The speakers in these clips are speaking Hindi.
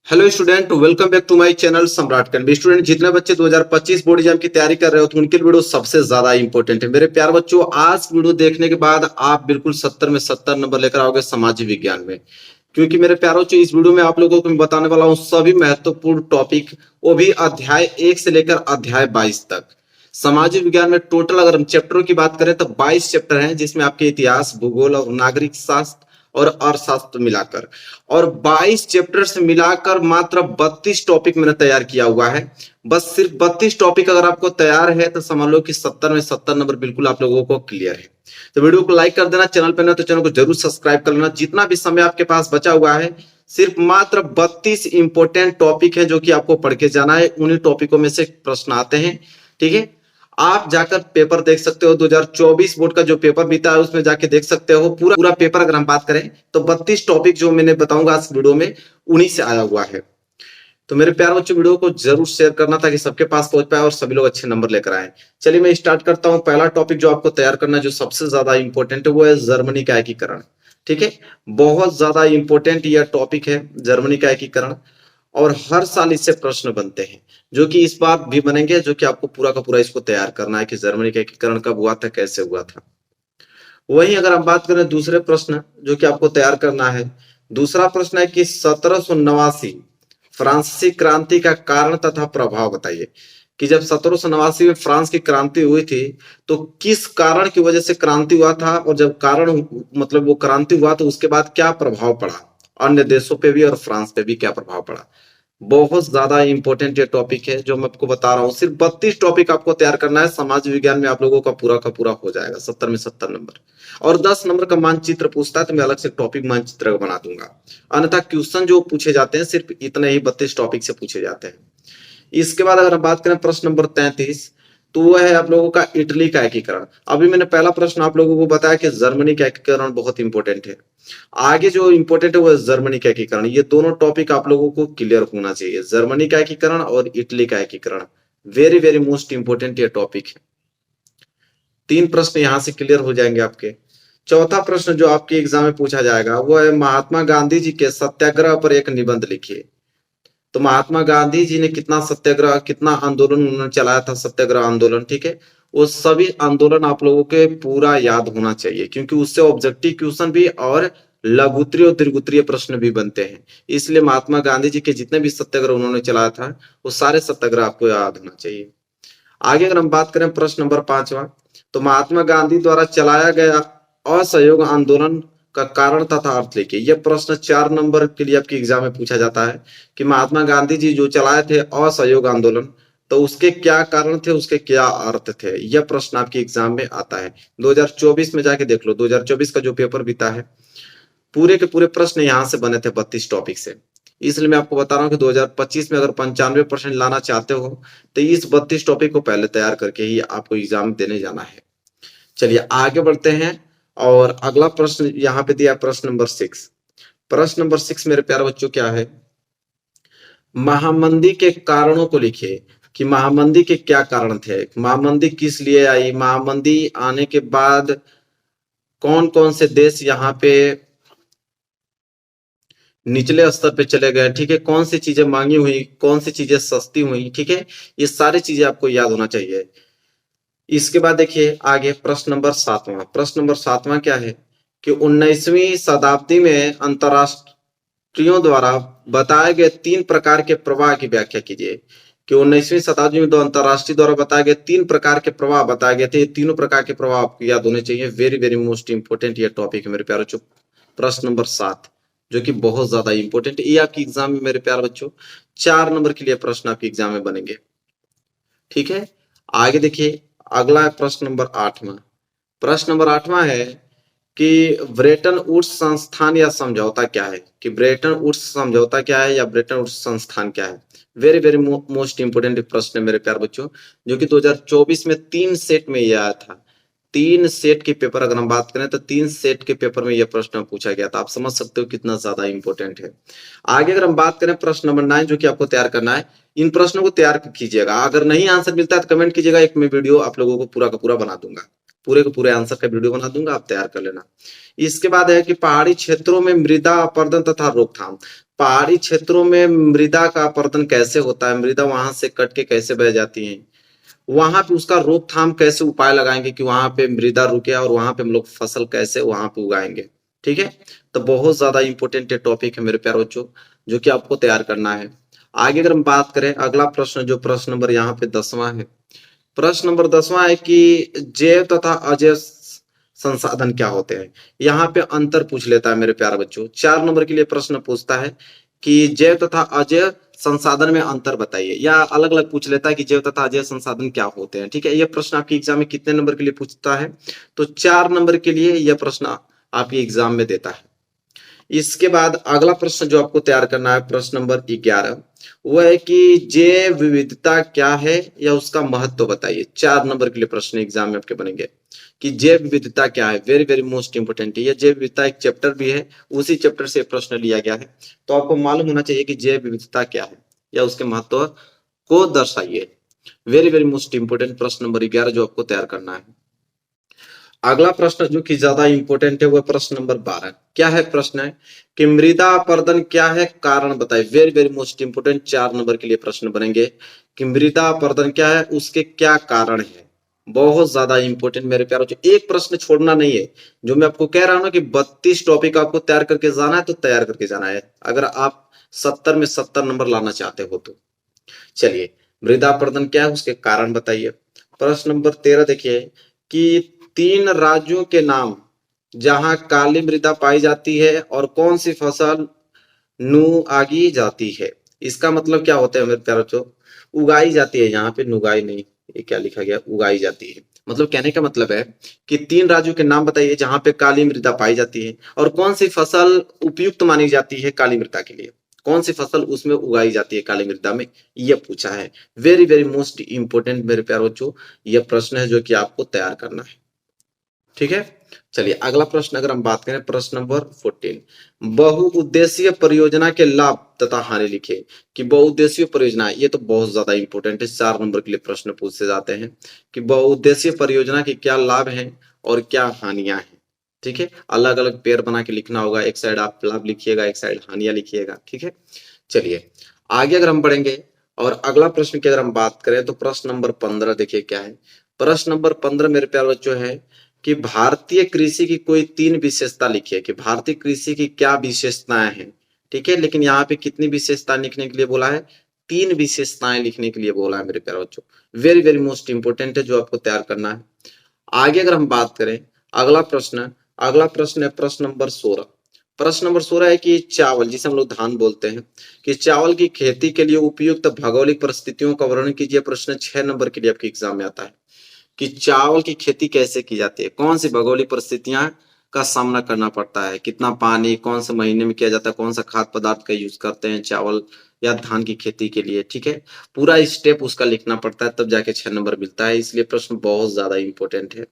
Hello student, welcome back to my channel Samrat कन। स्टूडेंट, जितने बच्चे 2025 बोर्ड एग्जाम की तैयारी कर रहे हो तो उनके लिए वीडियो सबसे ज्यादा इंपॉर्टेंट है। मेरे प्यार बच्चों, आज वीडियो देखने के बाद आप बिल्कुल 70 में 70 नंबर लेकर आओगे सामाजिक विज्ञान में। क्योंकि मेरे प्यारों बच्चों, इस वीडियो में आप लोगों को मैं बताने वाला हूँ सभी महत्वपूर्ण टॉपिक, वो भी अध्याय 1 से लेकर अध्याय 22 तक। सामाजिक विज्ञान में टोटल अगर हम चैप्टरों की बात करें तो 22 चैप्टर हैं, जिसमें आपके इतिहास, भूगोल और नागरिक शास्त्र और अर्थशास्त्र मिलाकर, और 22 चैप्टर से मिलाकर मात्र 32 टॉपिक मैंने तैयार किया हुआ है। बस सिर्फ 32 टॉपिक अगर आपको तैयार है तो समझ लो कि 70 में 70 नंबर बिल्कुल आप लोगों को क्लियर है। तो वीडियो को लाइक कर देना, चैनल पर ना तो चैनल को जरूर सब्सक्राइब कर लेना। जितना भी समय आपके पास बचा हुआ है, सिर्फ मात्र 32 इंपॉर्टेंट टॉपिक है जो कि आपको पढ़ के जाना है। उन्हीं टॉपिकों में से प्रश्न आते हैं, ठीक है। आप जाकर पेपर देख सकते हो, 2024 बोर्ड का जो पेपर बीता है उसमें जाके देख सकते हो। पूरा पेपर अगर हम बात करें तो 32 टॉपिक जो मैंने बताऊंगा इस वीडियो में, उन्हीं से आया हुआ है। तो मेरे प्यारे बच्चों, वीडियो को जरूर शेयर करना ताकि सबके पास पहुंच पाए और सभी लोग अच्छे नंबर लेकर आए। चलिए मैं स्टार्ट करता हूं। पहला टॉपिक जो आपको तैयार करना है, जो सबसे ज्यादा इंपॉर्टेंट है, वो है जर्मनी का एकीकरण। ठीक है, बहुत ज्यादा इंपॉर्टेंट यह टॉपिक है, जर्मनी का एकीकरण। और हर साल इससे प्रश्न बनते हैं, जो कि इस बार भी बनेंगे, जो कि आपको पूरा का पूरा इसको तैयार करना है कि जर्मनी का एकीकरण कब हुआ था, कैसे हुआ था। वहीं अगर हम बात करें दूसरे प्रश्न जो कि आपको तैयार करना है, दूसरा प्रश्न है कि 1789 फ्रांसीसी क्रांति का कारण तथा प्रभाव बताइए। कि जब 1789 में फ्रांस की क्रांति हुई थी तो किस कारण की वजह से क्रांति हुआ था, और जब कारण मतलब वो क्रांति हुआ तो उसके बाद क्या प्रभाव पड़ा, अन्य देशों पे भी और फ्रांस पे भी क्या प्रभाव पड़ा। बहुत ज्यादा इंपॉर्टेंट ये टॉपिक है जो मैं आपको बता रहा हूँ। सिर्फ 32 टॉपिक आपको तैयार करना है, समाज विज्ञान में आप लोगों का पूरा हो जाएगा 70 में 70 नंबर। और 10 नंबर का मानचित्र पूछता है तो मैं अलग से टॉपिक मानचित्र बना दूंगा। अन्यथा क्वेश्चन जो पूछे जाते हैं सिर्फ इतने ही 32 टॉपिक से पूछे जाते हैं। इसके बाद अगर हम बात करें प्रश्न नंबर 33, तो वह है आप लोगों का इटली का एकीकरण। अभी मैंने पहला प्रश्न आप लोगों को बताया कि जर्मनी का एकीकरण बहुत इंपॉर्टेंट है। आगे जो इंपॉर्टेंट है वो है जर्मनी का एकीकरण। ये दोनों टॉपिक आप लोगों को क्लियर होना चाहिए, जर्मनी का एकीकरण और इटली का एकीकरण। वेरी वेरी मोस्ट इंपॉर्टेंट ये टॉपिक है। 3 प्रश्न यहां से क्लियर हो जाएंगे आपके। चौथा प्रश्न जो आपके एग्जाम में पूछा जाएगा वो है महात्मा गांधी जी के सत्याग्रह पर एक निबंध लिखिए। तो महात्मा गांधी जी ने कितना सत्याग्रह, कितना आंदोलन उन्होंने चलाया था, सत्याग्रह आंदोलन, ठीक है। वो सभी आंदोलन आप लोगों के पूरा याद होना चाहिए, क्योंकि उससे ऑब्जेक्टिव क्वेश्चन भी और लघुत्तरीय और दीर्घोत्तरीय प्रश्न भी बनते हैं। इसलिए महात्मा गांधी जी के जितने भी सत्याग्रह उन्होंने चलाया था वो सारे सत्याग्रह आपको याद होना चाहिए। आगे अगर हम बात करें प्रश्न नंबर 5वां, तो महात्मा गांधी द्वारा चलाया गया असहयोग आंदोलन का कारण तथा अर्थ लिखिए। यह प्रश्न 4 नंबर के लिए आपके एग्जाम में पूछा जाता है कि महात्मा गांधी जी जो चलाए थे असहयोग आंदोलन, तो उसके क्या कारण थे, उसके क्या अर्थ थे। यह प्रश्न आपके एग्जाम में आता है। 2024 में जाके देख लो, 2024 का जो पेपर बीता है पूरे के पूरे प्रश्न यहाँ से बने थे 32 टॉपिक से। इसलिए मैं आपको बता रहा हूँ कि 2025 में अगर 95% लाना चाहते हो तो इस 32 टॉपिक को पहले तैयार करके ही आपको एग्जाम देने जाना है। चलिए आगे बढ़ते हैं। और अगला प्रश्न यहाँ पे दिया प्रश्न नंबर 6। प्रश्न नंबर 6 मेरे प्यारे बच्चों क्या है, महामंदी के कारणों को लिखिए। कि महामंदी के क्या कारण थे, महामंदी किस लिए आई, महामंदी आने के बाद कौन कौन से देश यहाँ पे निचले स्तर पे चले गए, ठीक है। कौन सी चीजें मांगी हुई, कौन सी चीजें सस्ती हुई, ठीक है। ये सारी चीजें आपको याद होना चाहिए। इसके बाद देखिए आगे प्रश्न नंबर 7वां। प्रश्न नंबर 7वां क्या है कि 19वीं शताब्दी में अंतरराष्ट्रीयों द्वारा बताए गए 3 प्रकार के प्रवाह की व्याख्या कीजिए। कि 19वीं शताब्दी में 2 अंतरराष्ट्रीय द्वारा बताए गए 3 प्रकार के प्रवाह बताए गए थे। ये तीनों प्रकार के प्रवाह आपको याद होने चाहिए। वेरी वेरी मोस्ट इंपोर्टेंट ये टॉपिक है मेरे प्यारे बच्चों। प्रश्न नंबर 7 जो कि बहुत ज्यादा इंपॉर्टेंट है, ये आपके एग्जाम में मेरे प्यारे बच्चों 4 नंबर के लिए प्रश्न आपके एग्जाम में बनेंगे, ठीक है। आगे देखिए अगला है प्रश्न नंबर 8वां। प्रश्न नंबर 8वां है कि ब्रेटन वुड्स संस्थान या समझौता क्या है। कि ब्रेटन वुड्स समझौता क्या है या ब्रेटन वुड्स संस्थान क्या है। वेरी वेरी मोस्ट इंपोर्टेंट प्रश्न है मेरे प्यारे बच्चों, जो कि 2024 में 3 सेट में यह आया था। 3 सेट के पेपर अगर हम बात करें तो 3 सेट के पेपर में यह प्रश्न पूछा गया था। आप समझ सकते हो कितना ज्यादा इंपॉर्टेंट है। आगे अगर हम बात करें प्रश्न नंबर 9 जो कि आपको तैयार करना है, इन प्रश्नों को तैयार कीजिएगा। अगर नहीं आंसर मिलता है तो कमेंट कीजिएगा, एक मैं वीडियो आप लोगों को पूरा का पूरा बना दूंगा। पूरे के पूरे आंसर का वीडियो बना दूंगा, आप तैयार कर लेना। इसके बाद है कि पहाड़ी क्षेत्रों में मृदा अपरदन तथा रोकथाम। पहाड़ी क्षेत्रों में मृदा का अपरदन कैसे होता है, मृदा वहां से कट के कैसे बह जाती है, वहां पे उसका रोकथाम कैसे उपाय लगाएंगे कि वहां पे मृदा रुके और वहां पे हम लोग फसल कैसे वहां पे उगाएंगे। ठीक है, तो बहुत ज्यादा इंपॉर्टेंट टॉपिक है मेरे प्यारे बच्चों, जो कि आपको तैयार करना है। आगे अगर हम बात करें अगला प्रश्न, जो प्रश्न नंबर यहाँ पे 10वां है, प्रश्न नंबर 10वां है कि जैव तथा अजैव संसाधन क्या होते हैं। यहाँ पे अंतर पूछ लेता है मेरे प्यारे बच्चों, 4 नंबर के लिए प्रश्न पूछता है कि जैव तथा अजैव संसाधन में अंतर बताइए, या अलग अलग पूछ लेता है कि जैव तथा अजैव संसाधन क्या होते हैं। ठीक है, यह प्रश्न आपके एग्जाम में कितने नंबर के लिए पूछता है, तो 4 नंबर के लिए यह प्रश्न आपके एग्जाम में देता है। इसके बाद अगला प्रश्न जो आपको तैयार करना है, प्रश्न नंबर 11, वो है कि जैव विविधता क्या है या उसका महत्व बताइए। 4 नंबर के लिए प्रश्न एग्जाम में आपके बनेंगे कि जैव विविधता क्या है, वेरी वेरी मोस्ट इंपोर्टेंट है। यह जैव विविधता एक चैप्टर भी है, उसी चैप्टर से प्रश्न लिया गया है, तो आपको मालूम होना चाहिए कि जैव विविधता क्या है या उसके महत्व को दर्शाइए। वेरी वेरी मोस्ट इंपोर्टेंट प्रश्न नंबर 11 जो आपको तैयार करना है। अगला प्रश्न जो कि ज्यादा इंपॉर्टेंट है, वह प्रश्न नंबर 12। क्या है प्रश्न है कि मृदा अपरदन क्या है, कारण बताइए। Very very most important 4 number के लिए प्रश्न बनेंगे कि मृदा अपरदन क्या है, उसके क्या कारण है। बहुत ज्यादा इंपॉर्टेंट मेरे प्यारों, एक प्रश्न छोड़ना नहीं है। जो मैं आपको कह रहा हूं ना कि 32 टॉपिक आपको तैयार करके जाना है, तो तैयार करके जाना है, अगर आप 70 में 70 नंबर लाना चाहते हो तो। चलिए, मृदा अपरदन क्या है, उसके कारण बताइए। प्रश्न नंबर 13 देखिए कि 3 राज्यों के नाम जहां काली मृदा पाई जाती है और कौन सी फसल नुआगी जाती है। इसका मतलब क्या होता है मेरे प्यारे बच्चों, उगाई जाती है, यहाँ पे नुगाई नहीं, ये क्या लिखा गया, उगाई जाती है। मतलब कहने का मतलब है कि 3 राज्यों के नाम बताइए जहां पे काली मृदा पाई जाती है और कौन सी फसल उपयुक्त मानी जाती है काली मृदा के लिए, कौन सी फसल उसमें उगाई जाती है काली मृदा में, यह पूछा है। वेरी वेरी मोस्ट इंपोर्टेंट मेरे प्यारे बच्चों, यह प्रश्न है जो कि आपको तैयार करना है। ठीक है, चलिए अगला प्रश्न अगर हम बात करें, प्रश्न नंबर 14, बहुउद्देशीय परियोजना के लाभ तथा हानि लिखिए। कि बहुउद्देशीय परियोजना, ये तो बहुत ज्यादा इंपॉर्टेंट है, 4 नंबर के लिए प्रश्न पूछे जाते हैं कि बहुउद्देशीय परियोजना के क्या लाभ हैं और क्या हानियां हैं। ठीक है, अलग अलग पेयर बना के लिखना होगा, एक साइड आप लाभ लिखिएगा, एक साइड हानियां लिखिएगा। ठीक है, चलिए आगे अगर हम बढ़ेंगे और अगला प्रश्न की अगर हम बात करें, तो प्रश्न नंबर 15 देखिए क्या है। प्रश्न नंबर 15 मेरे प्यारे बच्चों है कि भारतीय कृषि की कोई 3 विशेषता लिखिए, कि भारतीय कृषि की क्या विशेषताएं हैं। ठीक है, लेकिन यहाँ पे कितनी विशेषताएं लिखने के लिए बोला है, 3 विशेषताएं लिखने के लिए बोला है मेरे प्यारे बच्चों। वेरी वेरी मोस्ट इंपोर्टेंट है, जो आपको तैयार करना है। आगे अगर हम बात करें अगला प्रश्न है प्रश्न नंबर 16। प्रश्न नंबर 16 है कि चावल, जिसे हम लोग धान बोलते हैं, कि चावल की खेती के लिए उपयुक्त भौगोलिक परिस्थितियों का वर्णन कीजिए। प्रश्न 6 नंबर के लिए आपके एग्जाम में आता है कि चावल की खेती कैसे की जाती है, कौन सी भौगोलिक परिस्थितियां का सामना करना पड़ता है, कितना पानी, कौन से महीने में किया जाता है, कौन सा खाद्य पदार्थ का यूज करते हैं चावल या धान की खेती के लिए। ठीक है, पूरा स्टेप उसका लिखना पड़ता है, तब जाके 6 नंबर मिलता है, इसलिए प्रश्न बहुत ज्यादा इंपॉर्टेंट है।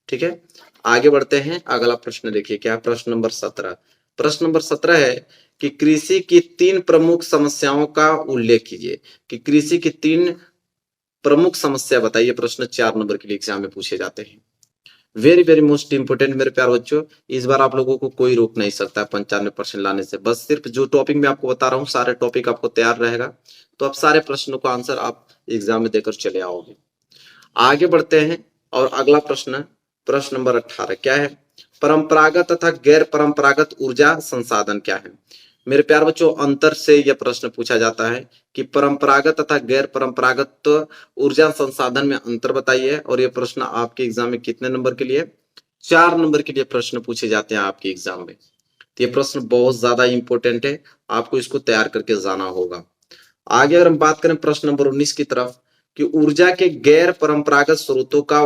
ठीक है, आगे बढ़ते हैं। अगला प्रश्न देखिए क्या, प्रश्न नंबर 17। प्रश्न नंबर 17 है कि कृषि की 3 प्रमुख समस्याओं का उल्लेख कीजिए। कि कृषि की 3 प्रमुख समस्या बताइए। प्रश्न 4 नंबर के लिए एग्जाम में पूछे जाते हैं। वेरी वेरी मोस्ट इंपोर्टेंट मेरे प्यारे बच्चों, इस बार आप लोगों को कोई रोक नहीं सकता 95% लाने से। बस सिर्फ जो टॉपिक मैं आपको बता रहा हूँ, सारे टॉपिक आपको तैयार रहेगा, तो आप सारे प्रश्नों का आंसर आप एग्जाम में देकर चले आओगे। आगे बढ़ते हैं और अगला प्रश्न, प्रश्न नंबर 18 क्या है, परंपरागत तथा गैर परंपरागत ऊर्जा संसाधन क्या है। मेरे प्यारे बच्चों, अंतर से यह प्रश्न पूछा जाता है कि परंपरागत तथा गैर परंपरागत ऊर्जा संसाधन में अंतर बताइए। और यह प्रश्न आपके एग्जाम में कितने नंबर के लिए, 4 नंबर के लिए प्रश्न पूछे जाते हैं आपके एग्जाम में। तो ये प्रश्न बहुत ज्यादा इंपॉर्टेंट है, आपको इसको तैयार करके जाना होगा। आगे अगर हम बात करें प्रश्न नंबर 19 की तरफ, कि ऊर्जा के गैर परंपरागत स्रोतों का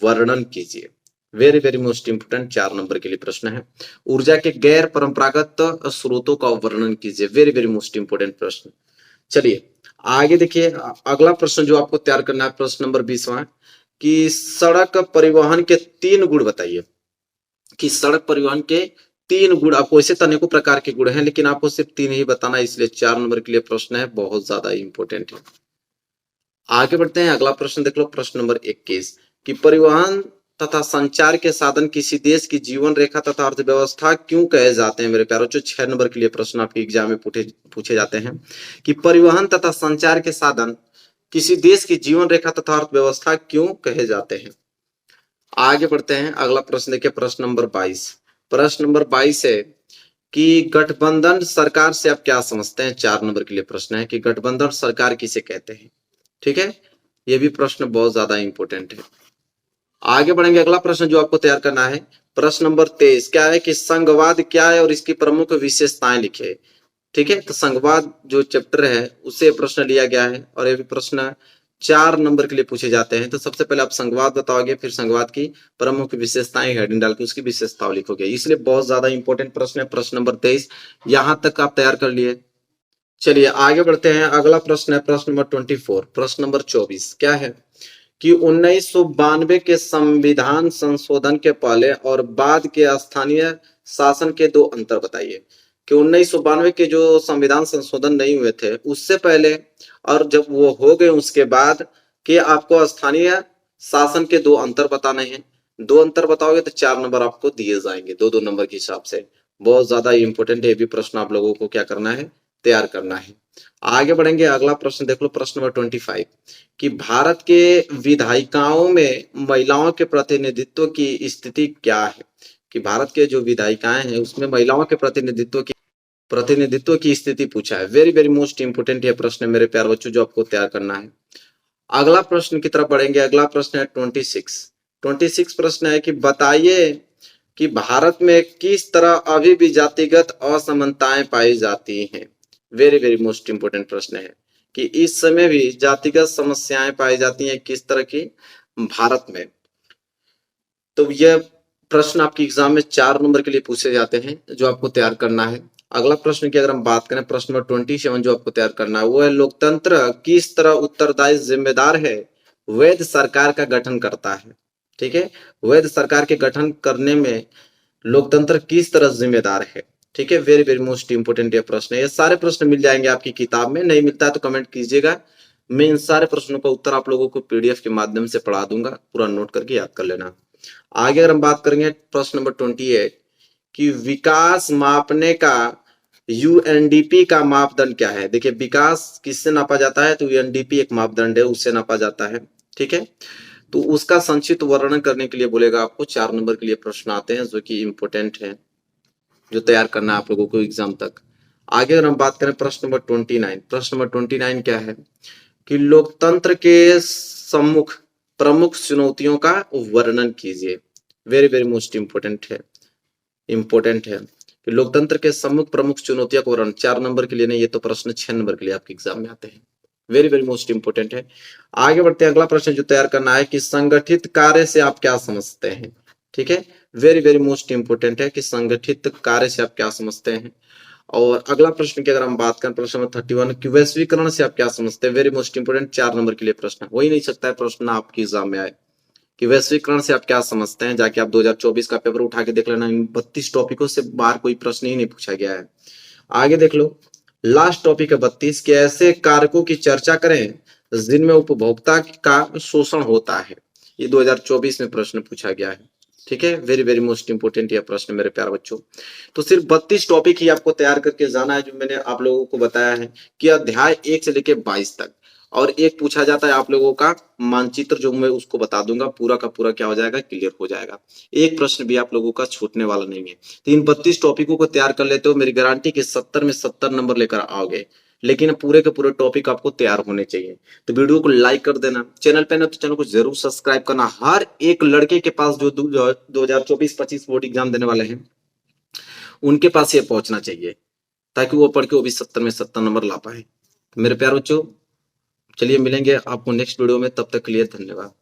वर्णन कीजिए। Very very most important 4 number के लिए प्रश्न है, ऊर्जा के गैर परंपरागत स्रोतों का वर्णन कीजिए। वेरी वेरी मोस्ट इंपोर्टेंट प्रश्न। चलिए आगे देखिए, अगला प्रश्न जो आपको तैयार करना है, प्रश्न नंबर 20वां, कि सड़क परिवहन के 3 गुण बताइए। कि सड़क परिवहन के 3 गुण, आपको ऐसे तो अनेकों प्रकार के गुण हैं, लेकिन आपको सिर्फ 3 ही बताना है, इसलिए 4 नंबर के लिए प्रश्न है, बहुत ज्यादा इंपॉर्टेंट है। आगे बढ़ते हैं, अगला प्रश्न देख लो, प्रश्न नंबर 21, कि परिवहन तथा संचार के साधन किसी देश की जीवन रेखा तथा अर्थव्यवस्था क्यों कहे जाते हैं? मेरे प्यारों, 6 नंबर के लिए प्रश्न आपके एग्जाम में पूछे जाते हैं कि परिवहन तथा संचार के साधन किसी देश की जीवन रेखा तथा अर्थव्यवस्था क्यों कहे जाते हैं? आगे बढ़ते हैं, अगला प्रश्न देखिए, प्रश्न नंबर 22। प्रश्न नंबर 22 है कि गठबंधन सरकार से आप क्या समझते हैं? 4 नंबर के लिए प्रश्न है कि गठबंधन सरकार किसे कहते हैं। ठीक है, ये भी प्रश्न बहुत ज्यादा इंपॉर्टेंट है। आगे बढ़ेंगे, अगला प्रश्न जो आपको तैयार करना है, प्रश्न नंबर 23 क्या है कि संघवाद क्या है और इसकी प्रमुख विशेषताएं लिखे। ठीक है, तो संघवाद जो चैप्टर है उससे प्रश्न लिया गया है और ये भी प्रश्न 4 नंबर के लिए पूछे जाते हैं। तो सबसे पहले आप संघवाद बताओगे, फिर संघवाद की प्रमुख विशेषताएं हेडिंग डाल के उसकी विशेषताओं लिखोगे, इसलिए बहुत ज्यादा इंपॉर्टेंट प्रश्न है प्रश्न नंबर 23। यहां तक आप तैयार कर लिए। चलिए आगे बढ़ते हैं, अगला प्रश्न है प्रश्न नंबर 24। प्रश्न नंबर 24 क्या है कि 1992 के संविधान संशोधन के पहले और बाद के स्थानीय शासन के दो अंतर बताइए। कि 1992 के जो संविधान संशोधन नहीं हुए थे उससे पहले और जब वो हो गए उसके बाद के आपको स्थानीय शासन के दो अंतर बताने हैं। दो अंतर बताओगे तो 4 नंबर आपको दिए जाएंगे, 2-2 नंबर के हिसाब से। बहुत ज्यादा इंपॉर्टेंट है, ये भी प्रश्न आप लोगों को क्या करना है, तैयार करना है। आगे बढ़ेंगे, अगला प्रश्न देख लो, प्रश्न नंबर 25 कि भारत के विधायिकाओं में महिलाओं के प्रतिनिधित्व की स्थिति क्या है। कि भारत के जो विधायिकाएं हैं उसमें महिलाओं के प्रतिनिधित्व की स्थिति पूछा है। वेरी वेरी मोस्ट इंपोर्टेंट ये प्रश्न है मेरे प्यारे बच्चों, जो आपको तैयार करना है। अगला प्रश्न की तरफ बढ़ेंगे, अगला प्रश्न है 26 प्रश्न है कि बताइए कि भारत में किस तरह अभी भी जातिगत असमानताएं पाई जाती हैं। वेरी वेरी मोस्ट इंपोर्टेंट प्रश्न है कि इस समय भी जातिगत समस्याएं पाई जाती हैं किस तरह की भारत में। तो यह प्रश्न आपकी एग्जाम में 4 नंबर के लिए पूछे जाते हैं, जो आपको तैयार करना है। अगला प्रश्न की अगर हम बात करें, प्रश्न नंबर 27 जो आपको तैयार करना है वो है लोकतंत्र किस तरह उत्तरदायी जिम्मेदार है वैध सरकार का गठन करता है। ठीक है, वैध सरकार के गठन करने में लोकतंत्र किस तरह जिम्मेदार है। ठीक है, वेरी वेरी मोस्ट इंपोर्टेंट ये प्रश्न है। ये सारे प्रश्न मिल जाएंगे आपकी किताब में, नहीं मिलता है तो कमेंट कीजिएगा, मैं इन सारे प्रश्नों का उत्तर आप लोगों को पीडीएफ के माध्यम से पढ़ा दूंगा, पूरा नोट करके याद कर लेना। आगे अगर हम बात करेंगे प्रश्न नंबर 28 कि विकास मापने का यूएनडीपी का मापदंड क्या है। देखिए विकास किससे नापा जाता है, तो यूएनडीपी एक मापदंड है, उससे नापा जाता है। ठीक है, तो उसका संक्षिप्त वर्णन करने के लिए बोलेगा आपको। 4 नंबर के लिए प्रश्न आते हैं जो कि इंपोर्टेंट है, जो तैयार करना है आप लोगों को एग्जाम तक। आगे अगर हम बात करें प्रश्न नंबर 29, प्रश्न नंबर 29 क्या है कि लोकतंत्र के सम्मुख प्रमुख चुनौतियों का वर्णन कीजिए। वेरी वेरी मोस्ट इंपोर्टेंट है कि लोकतंत्र के सम्मुख प्रमुख चुनौतियों का वर्णन। 4 नंबर के लिए नहीं, ये तो प्रश्न 6 नंबर के लिए आपके एग्जाम में आते हैं। वेरी वेरी मोस्ट इंपोर्टेंट है। आगे बढ़ते हैं, अगला प्रश्न जो तैयार करना है कि संगठित कार्य से आप क्या समझते हैं। ठीक है, वेरी वेरी मोस्ट इंपोर्टेंट है कि संगठित कार्य से आप क्या समझते हैं। और अगला प्रश्न की अगर हम बात करें, प्रश्न नंबर 31 कि वैश्वीकरण से आप क्या समझते हैं। वेरी मोस्ट इंपोर्टेंट, 4 नंबर के लिए प्रश्न हो ही नहीं सकता है प्रश्न आपके एग्जाम में आए कि वैश्वीकरण से आप क्या समझते हैं। जाके आप 2024 का पेपर उठा के देख लेना, इन 32 टॉपिकों से बाहर कोई प्रश्न ही नहीं पूछा गया है। आगे देख लो, लास्ट टॉपिक है 32 कि ऐसे कारकों की चर्चा करें जिनमें उपभोक्ता का शोषण होता है। ये 2024 में प्रश्न पूछा गया है। ठीक है, वेरी वेरी मोस्ट इंपोर्टेंट यह प्रश्न मेरे प्यारे बच्चों। तो सिर्फ 32 टॉपिक ही आपको तैयार करके जाना है, जो मैंने आप लोगों को बताया है कि अध्याय 1 से लेकर 22 तक। और एक पूछा जाता है आप लोगों का मानचित्र, जो मैं उसको बता दूंगा, पूरा का पूरा क्या हो जाएगा, क्लियर हो जाएगा। एक प्रश्न भी आप लोगों का छूटने वाला नहीं है। तो इन 32 टॉपिकों को तैयार कर लेते हो, मेरी गारंटी कि 70 में 70 नंबर लेकर आओगे। लेकिन पूरे के पूरे टॉपिक आपको तैयार होने चाहिए। तो वीडियो को लाइक कर देना, चैनल पे ना तो चैनल को जरूर सब्सक्राइब करना। हर एक लड़के के पास जो 2024-25 बोर्ड एग्जाम देने वाले हैं उनके पास ये पहुंचना चाहिए, ताकि वो पढ़ के वो भी 70 में 70 नंबर ला पाए। मेरे प्यारे बच्चों, चलिए मिलेंगे आपको नेक्स्ट वीडियो में, तब तक के लिए धन्यवाद।